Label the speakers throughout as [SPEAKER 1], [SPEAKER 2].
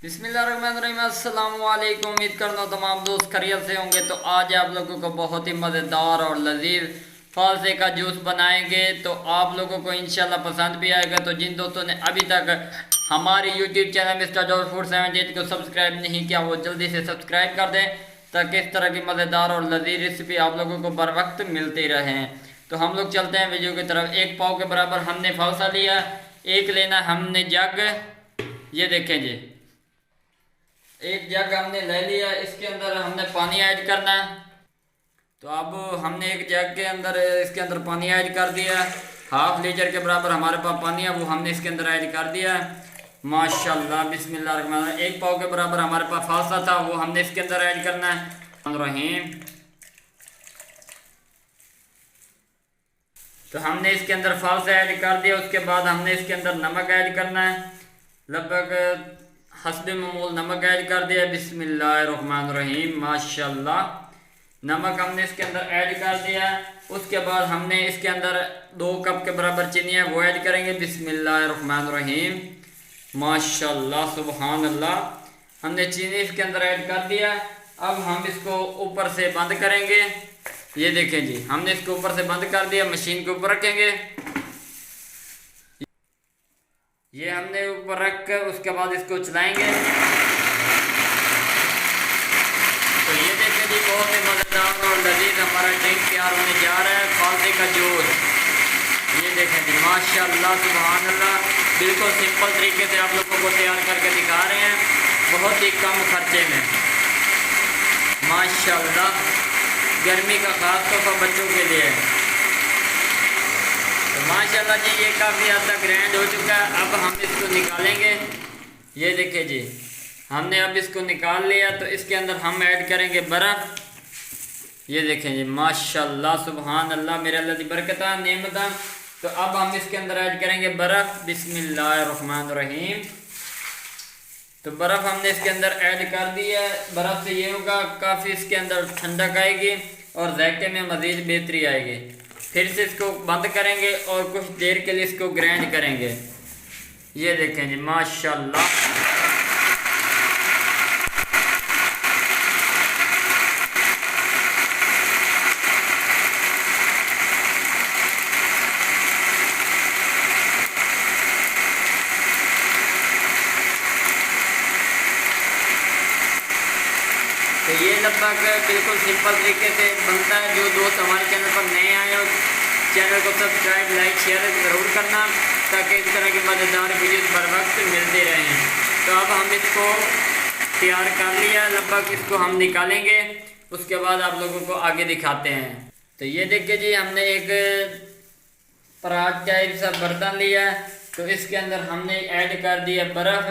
[SPEAKER 1] बिस्मिल्लाहिर्रहमानिर्रहीम। अस्सलाम वालेकुम। उम्मीद करता हूँ तमाम दोस्त खैरियत से होंगे। तो आज आप लोगों को बहुत ही मज़ेदार और लजीज फालसे का जूस बनाएंगे, तो आप लोगों को इंशाल्लाह पसंद भी आएगा। तो जिन दोस्तों ने अभी तक हमारे YouTube channel mister George food 78 को सब्सक्राइब नहीं किया, वो जल्दी से सब्सक्राइब कर दें ताकि इस तरह की मज़ेदार और लजीज रेसिपी आप लोगों को बर वक्त मिलती रहें। तो हम लोग चलते हैं वीडियो की तरफ। एक पाव के बराबर हमने फालसा लिया, एक लेना हमने जग, ये देखें जी, एक जग हमने ले लिया। इसके अंदर हमने पानी ऐड करना है। तो अब हमने एक जग के अंदर इसके अंदर पानी ऐड कर दिया। हाफ लीटर के बराबर हमारे पास पानी है, वो हमने इसके अंदर ऐड कर दिया। माशाल्लाह, बिस्मिल्लाह। एक पाव के बराबर हमारे पास फालसा था, वो हमने इसके अंदर ऐड करना है। रहीम, तो हमने इसके अंदर फालसा ऐड कर दिया। उसके बाद हमने इसके अंदर नमक ऐड करना है, लगभग हस्बे मामूल नमक ऐड कर दिया। बिस्मिल्लाहिर्रहमानिर्रहीम, माशाल्लाह, नमक हमने इसके अंदर ऐड कर दिया। उसके बाद हमने इसके अंदर 2 कप के बराबर चीनी है, वो ऐड करेंगे। बिस्मिल्लाहिर्रहमानिर्रहीम, माशाल्लाह, सुबहान अल्लाह, हमने चीनी इसके अंदर ऐड कर दिया। अब हम इसको ऊपर से बंद करेंगे। ये देखें जी, हमने इसको ऊपर से बंद कर दिया, मशीन के ऊपर रखेंगे। ये हमने ऊपर रख कर उसके बाद इसको चलाएंगे। तो ये देखें जी, बहुत ही मज़ेदार और लजीज हमारा ड्रिंक तैयार होने जा रहा है, फालसे का जूस। ये देखें जी, माशाल्लाह, सुभान अल्लाह, बिल्कुल सिंपल तरीके से आप लोगों को तैयार करके दिखा रहे हैं, बहुत ही कम खर्चे में। माशाल्लाह, गर्मी का खास तौर पर बच्चों के लिए है। तो माशाल्लाह जी, ये काफ़ी हद तक ग्राइंड हो चुका है। अब हम इसको निकालेंगे। ये देखिए जी, हमने अब इसको निकाल लिया। तो इसके अंदर हम ऐड करेंगे बर्फ़। ये देखें जी, माशाल्लाह, सुभान अल्लाह, मेरे अल्लाह की बरकत नेमत। तो अब हम इसके अंदर ऐड करेंगे बर्फ़। बिस्मिल्लाहिर्रहमानिर्रहीम, तो बर्फ़ हमने इसके अंदर ऐड कर दी है। बर्फ़ से ये होगा, काफ़ी इसके अंदर ठंडक आएगी और जायके में मज़ीद बेहतरी आएगी। फिर से इसको बंद करेंगे और कुछ देर के लिए इसको ग्राइंड करेंगे। ये देखें जी, माशाल्लाह, तो ये लगभग बिल्कुल सिंपल तरीके से बनता है। जो दोस्त हमारे चैनल पर नए आए हो, चैनल को सब्सक्राइब, लाइक, शेयर ज़रूर करना ताकि इस तरह की मज़ेदार वीडियोस बर वक्त मिलते रहें। तो अब हम इसको तैयार कर लिया लगभग, इसको हम निकालेंगे। उसके बाद आप लोगों को आगे दिखाते हैं। तो ये देखिए जी, हमने एक परात टाइप सा बर्तन लिया, तो इसके अंदर हमने ऐड कर दिया बर्फ़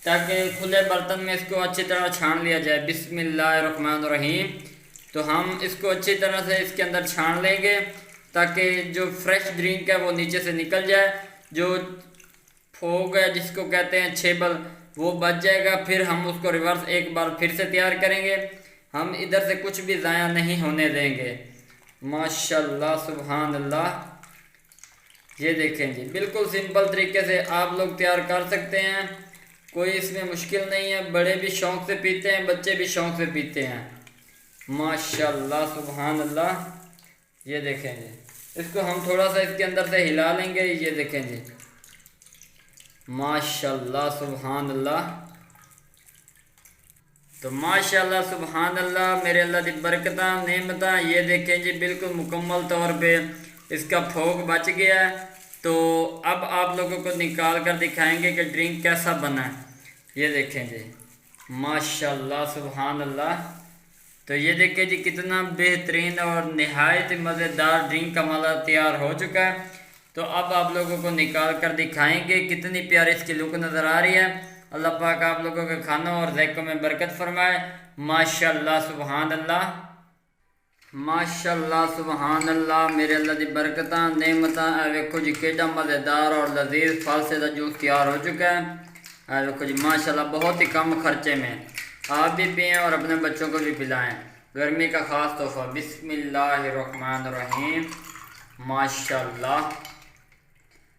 [SPEAKER 1] ताकि खुले बर्तन में इसको अच्छी तरह छान लिया जाए। बिस्मिल्लाहिर्रहमानिर्रहीम, तो हम इसको अच्छी तरह से इसके अंदर छान लेंगे ताकि जो फ्रेश ड्रिंक है वो नीचे से निकल जाए। जो फोग है, जिसको कहते हैं छेबल, वो बच जाएगा। फिर हम उसको रिवर्स एक बार फिर से तैयार करेंगे। हम इधर से कुछ भी ज़ाया नहीं होने देंगे। माशाल्लाह, सुभान अल्लाह, ये देखें जी, बिल्कुल सिंपल तरीके से आप लोग तैयार कर सकते हैं, कोई इसमें मुश्किल नहीं है। बड़े भी शौक़ से पीते हैं, बच्चे भी शौक़ से पीते हैं। माशाल्लाह, सुभान अल्लाह, ये देखें जी, इसको हम थोड़ा सा इसके अंदर से हिला लेंगे। ये देखें जी, माशाल्लाह, सुभान अल्लाह, तो माशाल्लाह, सुभान अल्लाह, मेरे अल्लाह की बरकत नेमत। ये देखें जी, बिल्कुल मुकम्मल तौर पे इसका फोग बच गया है। तो अब आप लोगों को निकाल कर दिखाएंगे कि ड्रिंक कैसा बना है। ये देखें जी, माशाल्लाह, सुभान अल्लाह, तो ये देखें जी, कितना बेहतरीन और नहायत मज़ेदार ड्रिंक हमारा तैयार हो चुका है। तो अब आप लोगों को निकाल कर दिखाएंगे, कितनी प्यारी इसकी लुक नज़र आ रही है। अल्लाह पाक आप लोगों के खानों और ज़ायक़ों में बरकत फरमाए। माशाल्लाह, सुभान अल्लाह, माशाल्लाह, सुभान अल्लाह, मेरे अल्लाह की बरकत नेमत। वेखो जी, केड़ा मज़ेदार और लजीज फालसे का जूस तैयार हो चुका है। वेखो जी, माशाल्लाह, बहुत ही कम खर्चे में आप भी पिएँ और अपने बच्चों को भी पिलाएँ, गर्मी का ख़ास तोहफ़ा। बिस्मिल्लाहिर्रहमानिर्रहीम, माशाल्लाह,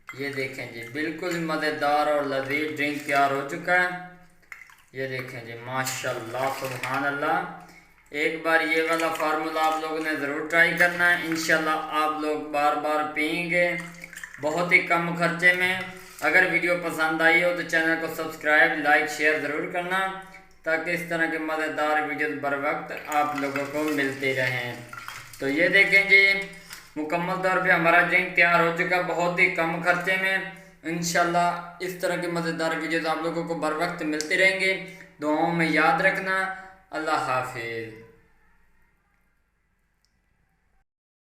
[SPEAKER 1] ये देखें जी, बिल्कुल मज़ेदार और लजीज ड्रिंक तैयार हो चुका है। ये देखें जी, माशाल्लाह सुभान अल्लाह। एक बार ये वाला फार्मूला आप लोगों ने ज़रूर ट्राई करना है, इंशाल्लाह आप लोग बार बार पिएंगे बहुत ही कम खर्चे में। अगर वीडियो पसंद आई हो तो चैनल को सब्सक्राइब, लाइक, शेयर ज़रूर करना, ताकि इस तरह के मज़ेदार वीडियो बर वक्त आप लोगों को मिलते रहें। तो ये देखें जी, मुकम्मल तौर पे हमारा ड्रिंक तैयार हो चुका बहुत ही कम खर्चे में। इंशाल्लाह इस तरह के मज़ेदार वीडियोज़ आप लोगों को बर वक्त मिलते रहेंगे। दुआओं में याद रखना। अल्लाह हाफिज़।